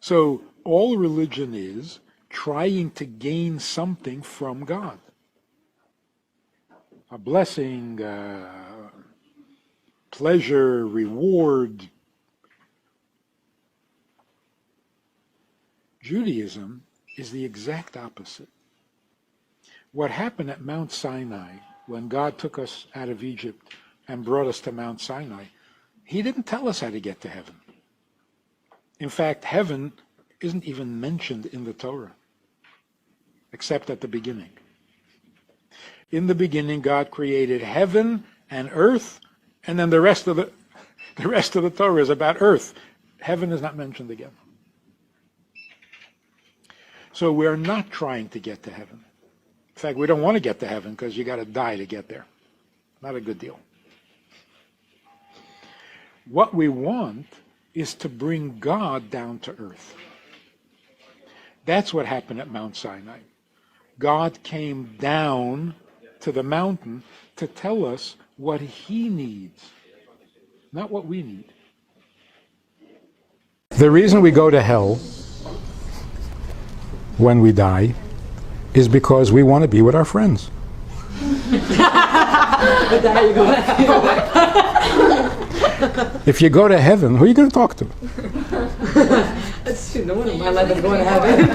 So all religion is trying to gain something from God. A blessing, pleasure, reward. Judaism is the exact opposite. What happened at Mount Sinai, when God took us out of Egypt and brought us to Mount Sinai, he didn't tell us how to get to heaven. In fact, heaven isn't even mentioned in the Torah, except at the beginning. In the beginning, God created heaven and earth, and then the rest of the Torah is about earth. Heaven is not mentioned again. So we're not trying to get to heaven. In fact, we don't want to get to heaven because you got to die to get there. Not a good deal. What we want is to bring God down to earth. That's what happened at Mount Sinai. God came down to the mountain to tell us what he needs, not what we need. The reason we go to hell when we die is because we want to be with our friends. If you go to heaven, who are you going to talk to? That's true. No one in my life is going to heaven.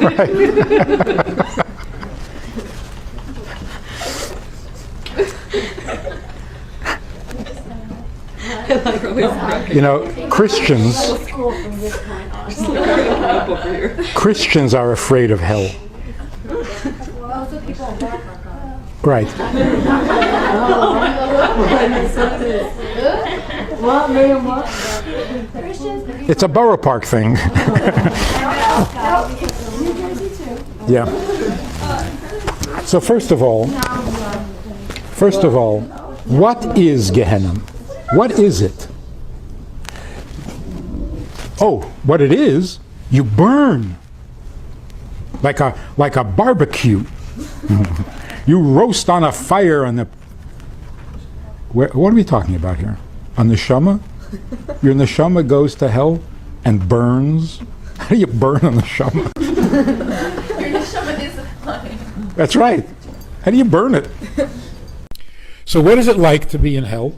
Right. You know, Christians are afraid of hell. Right. It's a Borough Park thing. Yeah. So first of all, what is Gehenna? What is it? Oh, what it is, you burn like a barbecue. You roast on a fire on the... What are we talking about here? On the neshama? Your neshama goes to hell and burns? How do you burn on the neshama? Your neshama is fine. That's right. How do you burn it? So what is it like to be in hell?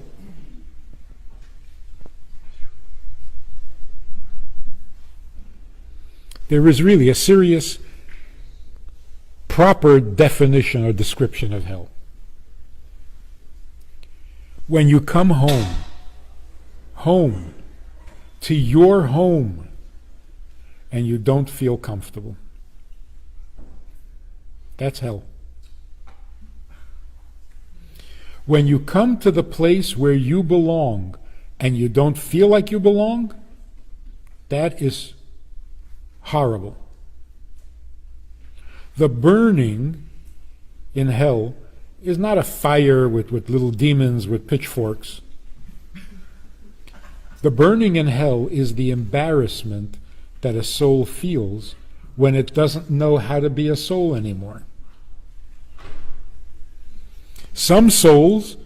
There is really a serious, proper definition or description of hell. When you come home to your home, and you don't feel comfortable. That's hell. When you come to the place where you belong, and you don't feel like you belong, that is horrible. The burning in hell is not a fire with little demons with pitchforks. The burning in hell is the embarrassment that a soul feels when it doesn't know how to be a soul anymore. Some souls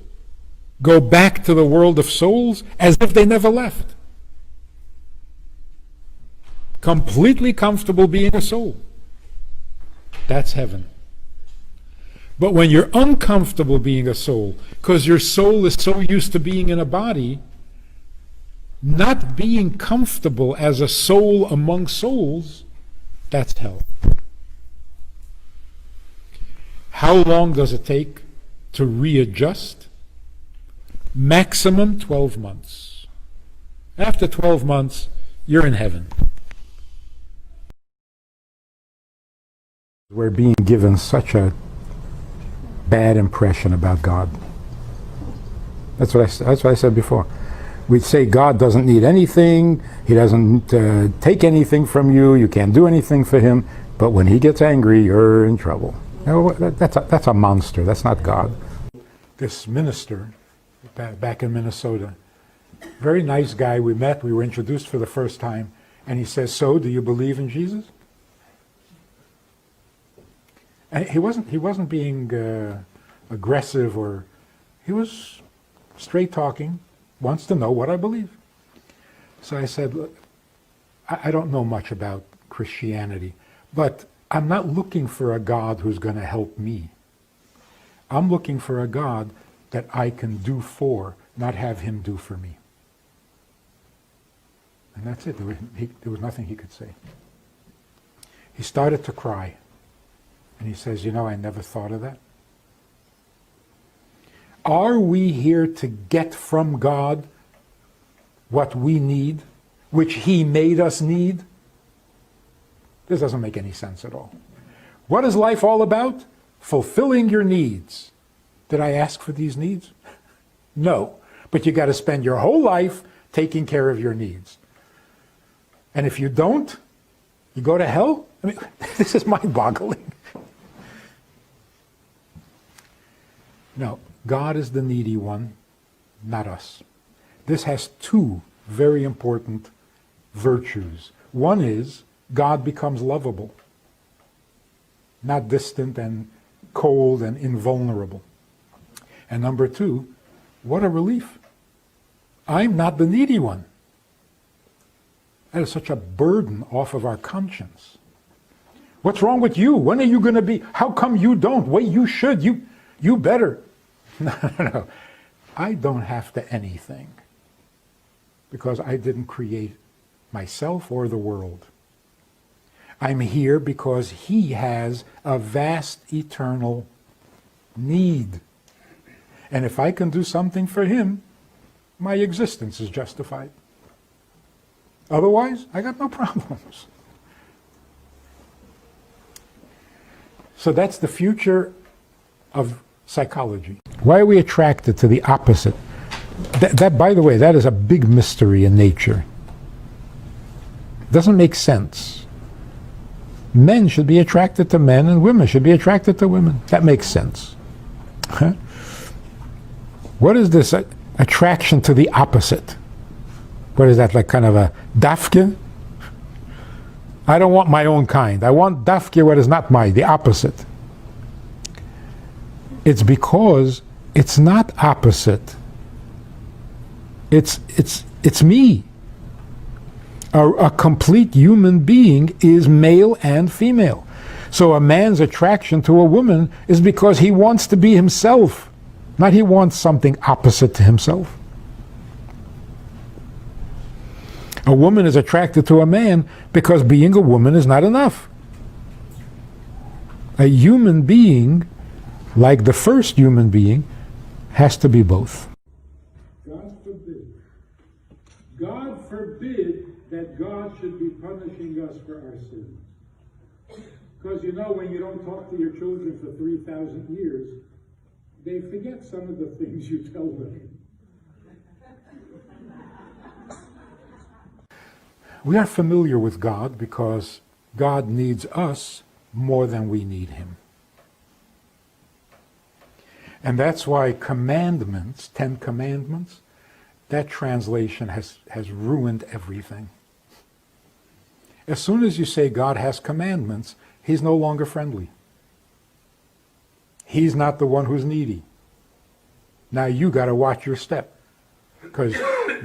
go back to the world of souls as if they never left. Completely comfortable being a soul. That's heaven. But when you're uncomfortable being a soul, because your soul is so used to being in a body, not being comfortable as a soul among souls, that's hell. How long does it take to readjust? Maximum 12 months. After 12 months, you're in heaven. We're being given such a bad impression about God. That's what I said before. We'd say God doesn't need anything, he doesn't take anything from you, you can't do anything for him, but when he gets angry, you're in trouble. You know, that's a monster, that's not God. This minister back in Minnesota, very nice guy, we met, we were introduced for the first time, and he says, "So, do you believe in Jesus?" And he wasn't being aggressive, or he was straight talking, wants to know what I believe. So I said, "Look, I don't know much about Christianity. But I'm not looking for a God who's going to help me. I'm looking for a God that I can do for, not have him do for me. And that's it. There was nothing he could say. He started to cry. And he says, I never thought of that. Are we here to get from God what we need, which he made us need? This doesn't make any sense at all. What is life all about? Fulfilling your needs. Did I ask for these needs? No. But you got to spend your whole life taking care of your needs. And if you don't, you go to hell? I mean, this is mind-boggling. No, God is the needy one, not us. This has two very important virtues. One is God becomes lovable, not distant and cold and invulnerable. And number two, what a relief. I'm not the needy one. That is such a burden off of our conscience. What's wrong with you? When are you going to be? How come you don't? Wait, you should. You better. No. I don't have to anything because I didn't create myself or the world. I'm here because he has a vast eternal need. And if I can do something for him, my existence is justified. Otherwise, I got no problems. So that's the future of psychology. Why are we attracted to the opposite? That, by the way, that is a big mystery in nature. It doesn't make sense. Men should be attracted to men and women should be attracted to women. That makes sense. Huh? What is this attraction to the opposite? What is that, like kind of a dafke? I don't want my own kind. I want dafke what is not the opposite. It's because it's not opposite. It's me. A complete human being is male and female. So a man's attraction to a woman is because he wants to be himself, not he wants something opposite to himself. A woman is attracted to a man because being a woman is not enough. A human being, like the first human being, has to be both. God forbid. God forbid that God should be punishing us for our sins. Because when you don't talk to your children for 3,000 years, they forget some of the things you tell them. We are familiar with God because God needs us more than we need him. And that's why commandments, 10 commandments, that translation has ruined everything. As soon as you say God has commandments, he's no longer friendly. He's not the one who's needy. Now you got to watch your step because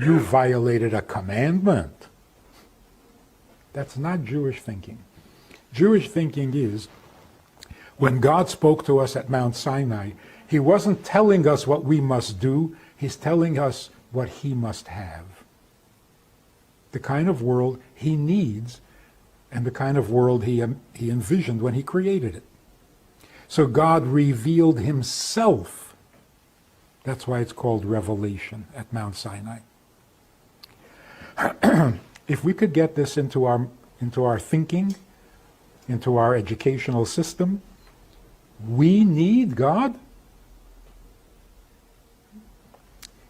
you violated a commandment. That's not Jewish thinking. Jewish thinking is, when God spoke to us at Mount Sinai, he wasn't telling us what we must do, he's telling us what he must have. The kind of world he needs and the kind of world he envisioned when he created it. So God revealed himself. That's why it's called revelation at Mount Sinai. If we could get this into our thinking, into our educational system, we need God.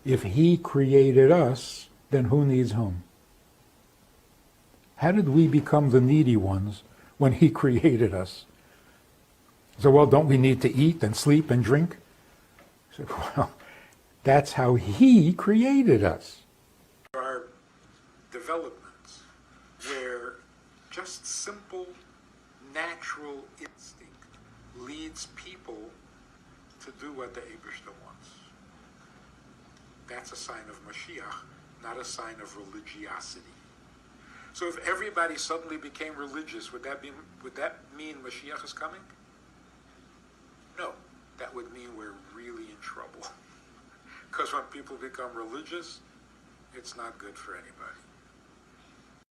If he created us, then who needs whom? How did we become the needy ones when he created us? So, well, don't we need to eat and sleep and drink? So, well, that's how he created us. There are developments where just simple natural instinct leads people to do what the Eibishter wants. That's a sign of Mashiach, not a sign of religiosity. So if everybody suddenly became religious, would that mean Mashiach is coming? No, that would mean we're really in trouble. Because when people become religious, it's not good for anybody.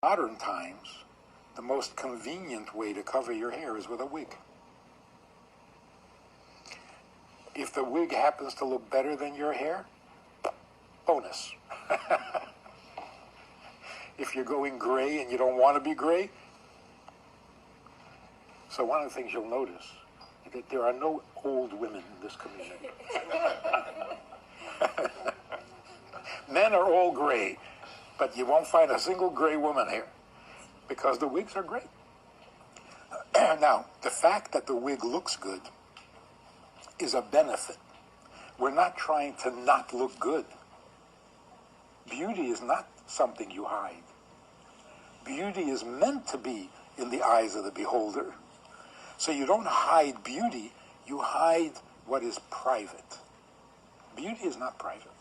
Modern times, the most convenient way to cover your hair is with a wig. If the wig happens to look better than your hair, bonus. If you're going gray and you don't want to be gray. So one of the things you'll notice is that there are no old women in this community. Men are all gray, but you won't find a single gray woman here because the wigs are gray. Now, the fact that the wig looks good is a benefit. We're not trying to not look good. Beauty is not something you hide. Beauty is meant to be in the eyes of the beholder. So you don't hide beauty, you hide what is private. Beauty is not private.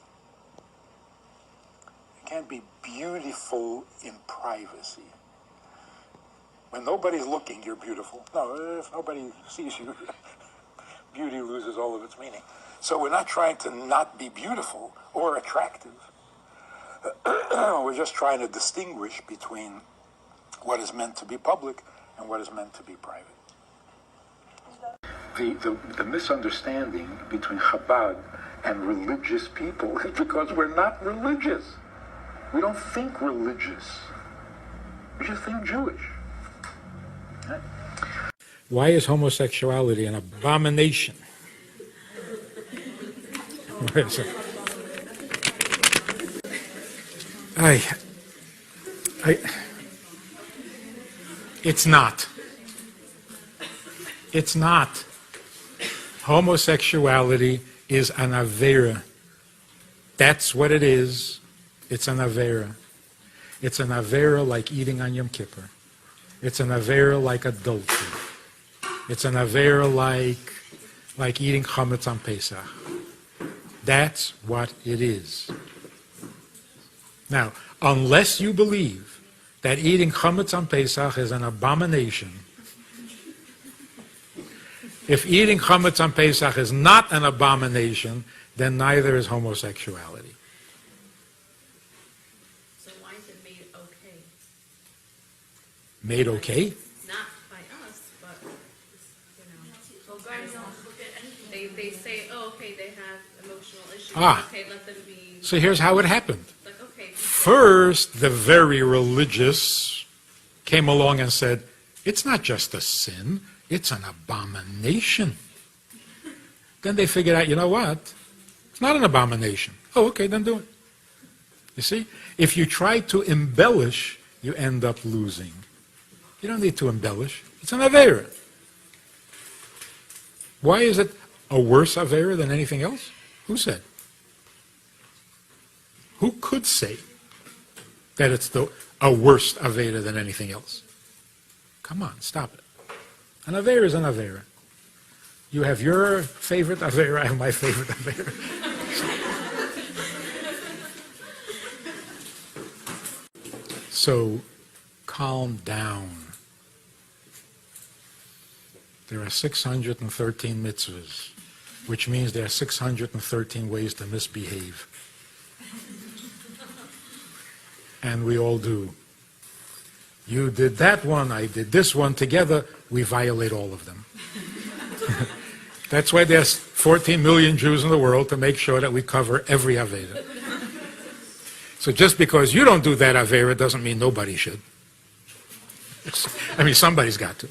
You can't be beautiful in privacy. When nobody's looking, you're beautiful. No, if nobody sees you, beauty loses all of its meaning. So we're not trying to not be beautiful or attractive. We're just trying to distinguish between what is meant to be public and what is meant to be private. The misunderstanding between Chabad and religious people is because we're not religious. We don't think religious. We just think Jewish. Right? Why is homosexuality an abomination? Wait a second. It's not. It's not. Homosexuality is an avera. That's what it is. It's an avera. It's an avera like eating on Yom Kippur. It's an avera like adultery. It's an avera like eating chametz on Pesach. That's what it is. Now, unless you believe that eating chametz on Pesach is an abomination, if eating chametz on Pesach is not an abomination, then neither is homosexuality. So why is it made okay? Made okay? Not by us, but, well, guys don't look at anything. They say, oh, okay, they have emotional issues. Okay, let them be. So here's how it happened. Like, okay. First, the very religious came along and said, it's not just a sin, it's an abomination. Then they figured out, you know what? It's not an abomination. Oh, okay, then do it. You see? If you try to embellish, you end up losing. You don't need to embellish. It's an avera. Why is it a worse avera than anything else? Who said? Who could say that it's a worse avera than anything else? Come on, stop it. An avera is an avera. You have your favorite avera, I have my favorite avera. So, calm down. There are 613 mitzvahs, which means there are 613 ways to misbehave. And we all do. You did that one, I did this one. Together, we violate all of them. That's why there's 14 million Jews in the world, to make sure that we cover every Avera. So just because you don't do that Avera doesn't mean nobody should. Somebody's got to.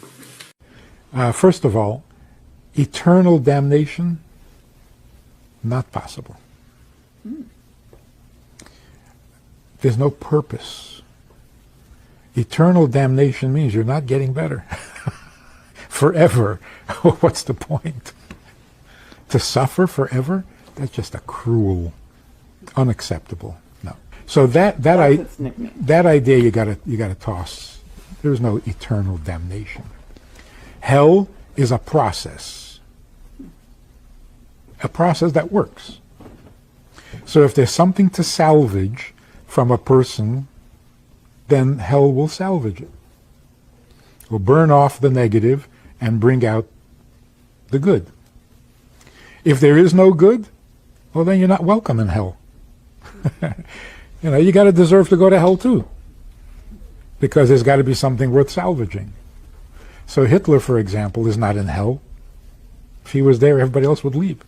First of all, eternal damnation, not possible. There's no purpose. Eternal damnation means you're not getting better. Forever. What's the point? To suffer forever? That's just a cruel, unacceptable. No. So that idea you gotta toss. There's no eternal damnation. Hell is a process that works. So if there's something to salvage from a person then hell will salvage it. Will burn off the negative and bring out the good. If there is no good, well, then you're not welcome in hell. You got to deserve to go to hell too, because there's got to be something worth salvaging. So Hitler, for example, is not in hell. If he was there, everybody else would leave.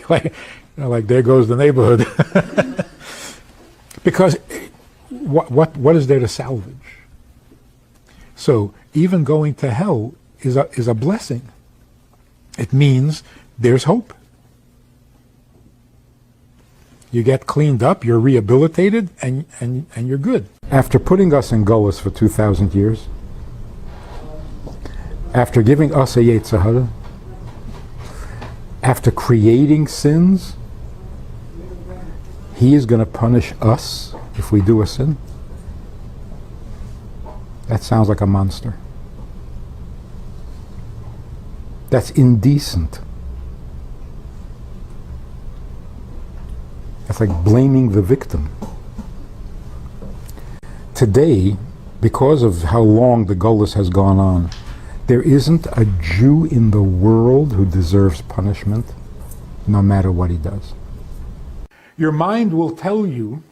like there goes the neighborhood. Because what is there to salvage? So even going to hell is a blessing. It means there's hope. You get cleaned up, you're rehabilitated, and you're good. After putting us in Golos for 2,000 years, after giving us a Yetzer Hara, after creating sins, he is going to punish us if we do a sin? That sounds like a monster. That's indecent. That's like blaming the victim. Today, because of how long the Golos has gone on, there isn't a Jew in the world who deserves punishment, no matter what he does. Your mind will tell you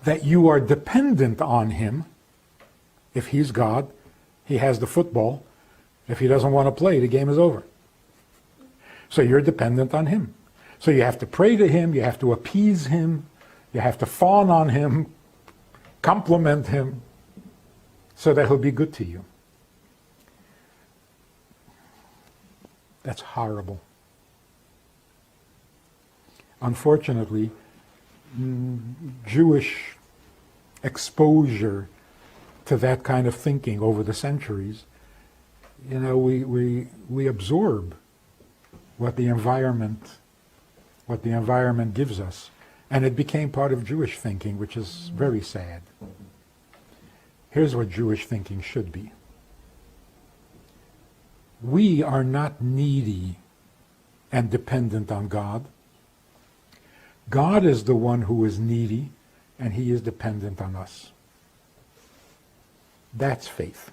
that you are dependent on him. If he's God, he has the football. If he doesn't want to play, the game is over. So you're dependent on him. So you have to pray to him, you have to appease him, you have to fawn on him, compliment him, so that he'll be good to you. That's horrible. Unfortunately, Jewish exposure to that kind of thinking over the centuries, we absorb what the environment gives us. And it became part of Jewish thinking, which is very sad. Here's what Jewish thinking should be. We are not needy and dependent on God. God is the one who is needy, and he is dependent on us. That's faith.